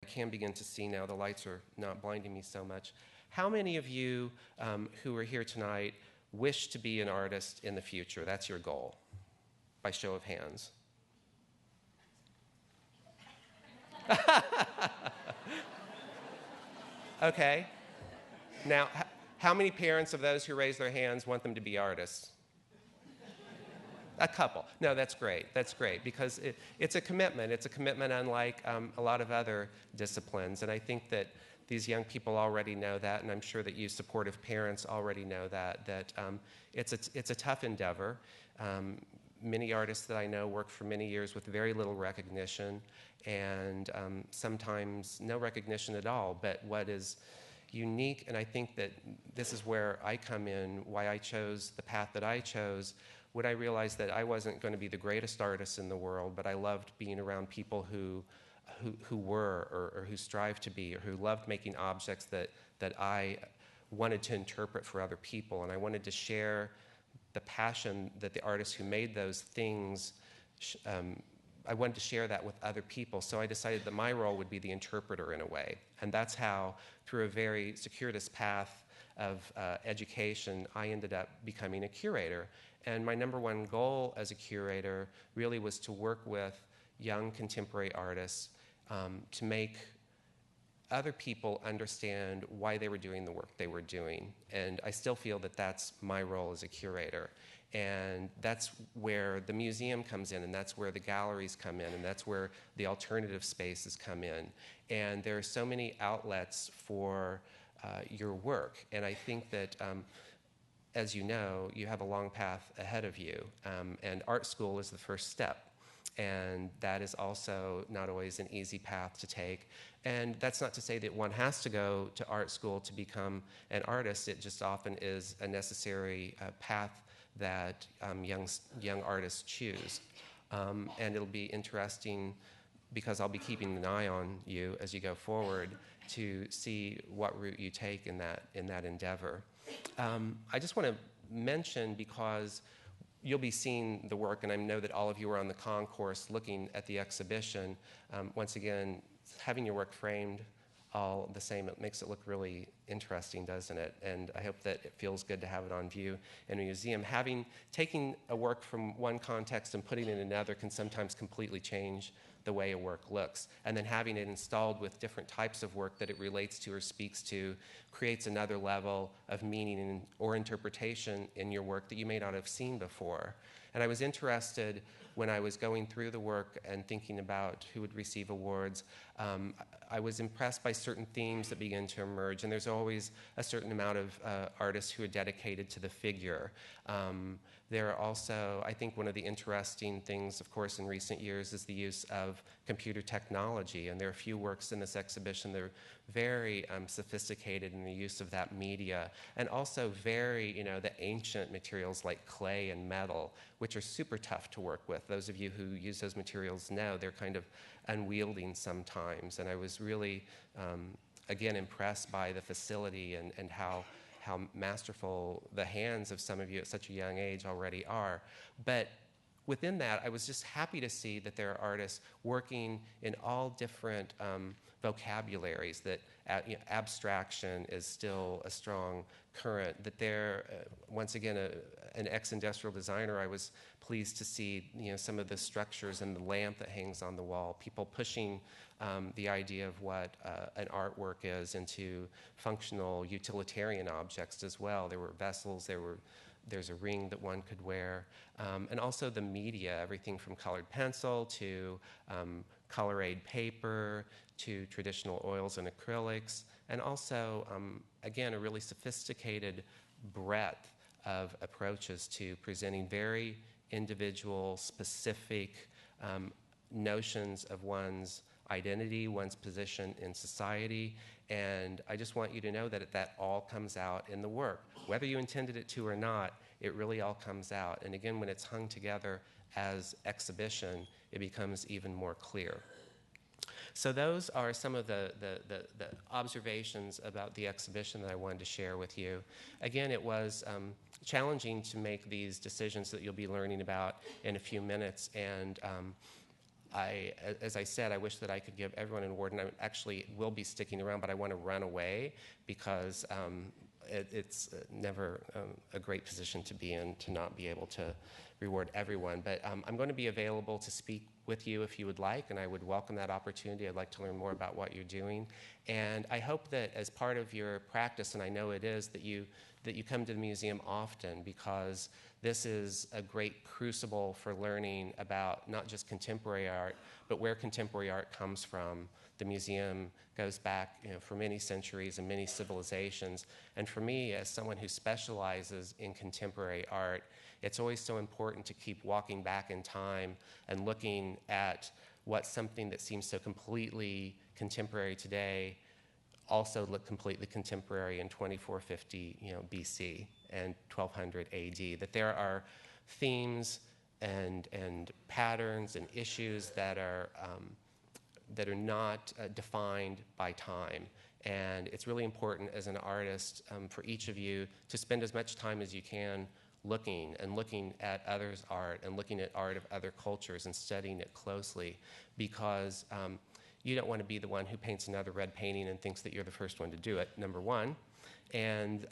can begin to see now. The lights are not blinding me so much. How many of you who are here tonight wish to be an artist in the future? That's your goal, by show of hands. Okay. Now, how many parents of those who raise their hands want them to be artists? A couple. No, that's great. That's great because it's a commitment. It's a commitment unlike a lot of other disciplines. And I think that these young people already know that, and I'm sure that you supportive parents already know that it's a tough endeavor. Many artists that I know work for many years with very little recognition and sometimes no recognition at all. But what is unique, and I think that this is where I come in, why I chose the path that I chose, when I realized that I wasn't going to be the greatest artist in the world, but I loved being around people who were or who strive to be or who loved making objects that I wanted to interpret for other people. And I wanted to share the passion that the artists who made those things, I wanted to share that with other people. So I decided that my role would be the interpreter in a way. And that's how, through a very circuitous path of education, I ended up becoming a curator. And my number one goal as a curator really was to work with young contemporary artists to make other people understand why they were doing the work they were doing. And I still feel that that's my role as a curator. And that's where the museum comes in, and that's where the galleries come in, and that's where the alternative spaces come in. And there are so many outlets for your work. And I think that, as you know, you have a long path ahead of you. And art school is the first step. And that is also not always an easy path to take. And that's not to say that one has to go to art school to become an artist. It just often is a necessary path that young artists choose. And it'll be interesting, because I'll be keeping an eye on you as you go forward, to see what route you take in that endeavor. I just want to mention, because you'll be seeing the work, and I know that all of you are on the concourse looking at the exhibition. Once again, having your work framed all the same, it makes it look really interesting, doesn't it? And I hope that it feels good to have it on view in a museum. Taking a work from one context and putting it in another can sometimes completely change the way a work looks. And then having it installed with different types of work that it relates to or speaks to creates another level of meaning or interpretation in your work that you may not have seen before. And I was interested, when I was going through the work and thinking about who would receive awards, I was impressed by certain themes that began to emerge. And there's always a certain amount of artists who are dedicated to the figure. There are also, I think one of the interesting things, of course, in recent years is the use of computer technology. And there are a few works in this exhibition that are very sophisticated in the use of that media. And also very, the ancient materials like clay and metal, which are super tough to work with. Those of you who use those materials know they're kind of unwielding sometimes. And I was really, again, impressed by the facility and how masterful the hands of some of you at such a young age already are. But within that, I was just happy to see that there are artists working in all different vocabularies, that abstraction is still a strong current, that they're, once again, an ex-industrial designer, I was pleased to see some of the structures and the lamp that hangs on the wall, people pushing the idea of what an artwork is into functional utilitarian objects as well. There were vessels, there's a ring that one could wear, and also the media, everything from colored pencil to color-aid paper to traditional oils and acrylics, and also, again, a really sophisticated breadth of approaches to presenting very individual, specific notions of one's identity, one's position in society. And I just want you to know that that all comes out in the work. Whether you intended it to or not, it really all comes out. And again, when it's hung together as exhibition, it becomes even more clear. So those are some of the observations about the exhibition that I wanted to share with you. Again, it was challenging to make these decisions that you'll be learning about in a few minutes. And as I said, I wish that I could give everyone an award, and I actually will be sticking around, but I want to run away because it's never a great position to be in to not be able to reward everyone. But I'm going to be available to speak with you if you would like, and I would welcome that opportunity. I'd like to learn more about what you're doing. And I hope that as part of your practice, and I know it is, that you come to the museum often, because this is a great crucible for learning about not just contemporary art, but where contemporary art comes from. The museum goes back, for many centuries and many civilizations. And for me, as someone who specializes in contemporary art, it's always so important to keep walking back in time and looking at what something that seems so completely contemporary today also looked completely contemporary in 2450 BC and 1200 AD. That there are themes and patterns and issues that are not defined by time. And it's really important as an artist for each of you to spend as much time as you can looking at others' art and looking at art of other cultures and studying it closely, because you don't want to be the one who paints another red painting and thinks that you're the first one to do it, number one. And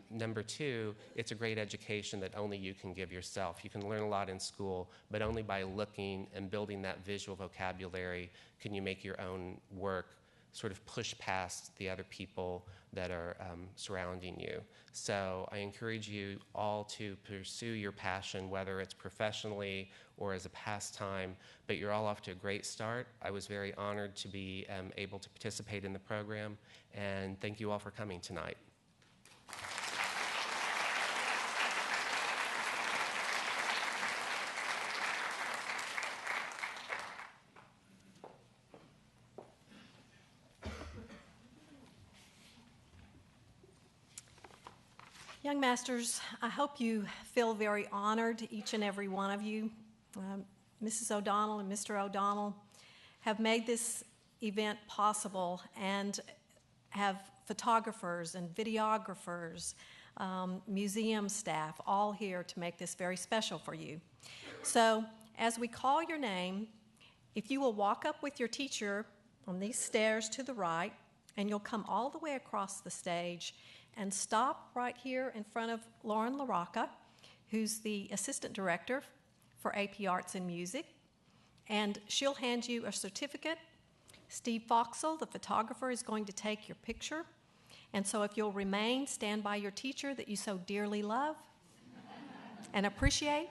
number two, it's a great education that only you can give yourself. You can learn a lot in school, but only by looking and building that visual vocabulary can you make your own work sort of push past the other people that are surrounding you. So I encourage you all to pursue your passion, whether it's professionally or as a pastime, but you're all off to a great start. I was very honored to be able to participate in the program, and thank you all for coming tonight. Young Masters, I hope you feel very honored, each and every one of you. Mrs. O'Donnell and Mr. O'Donnell have made this event possible and have photographers and videographers, museum staff, all here to make this very special for you. So as we call your name, if you will walk up with your teacher on these stairs to the right, and you'll come all the way across the stage and stop right here in front of Lauren LaRocca, who's the assistant director for AP Arts and Music, and she'll hand you a certificate. Steve Foxall, the photographer, is going to take your picture, and so if you'll remain, stand by your teacher that you so dearly love and appreciate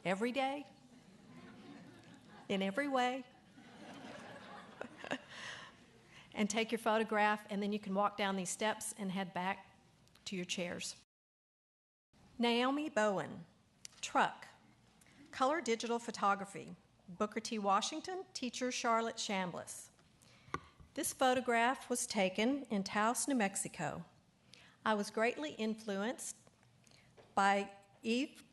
every day, in every way, and take your photograph, and then you can walk down these steps and head back to your chairs. Naomi Bowen, truck, color digital photography, Booker T. Washington, teacher Charlotte Chambliss. This photograph was taken in Taos, New Mexico. I was greatly influenced by Eve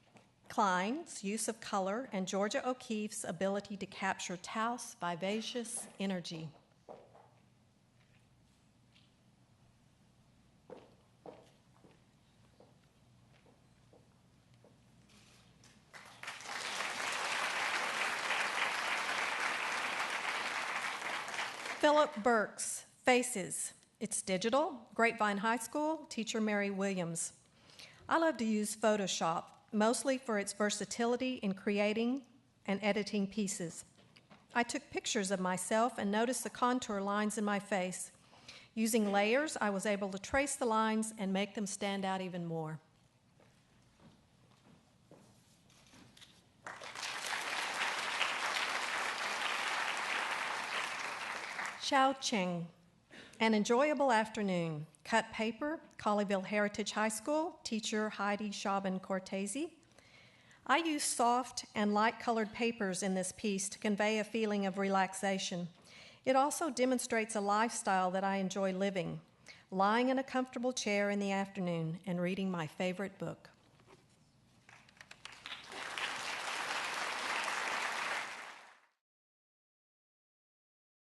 Klein's use of color and Georgia O'Keeffe's ability to capture Taos' vivacious energy. Philip Burks, Faces. It's digital, Grapevine High School, teacher Mary Williams. I love to use Photoshop, mostly for its versatility in creating and editing pieces. I took pictures of myself and noticed the contour lines in my face. Using layers, I was able to trace the lines and make them stand out even more. Xiao Cheng, an enjoyable afternoon. Cut paper, Colleyville Heritage High School, teacher Heidi Schaben-Cortese. I used soft and light-colored papers in this piece to convey a feeling of relaxation. It also demonstrates a lifestyle that I enjoy living, lying in a comfortable chair in the afternoon and reading my favorite book.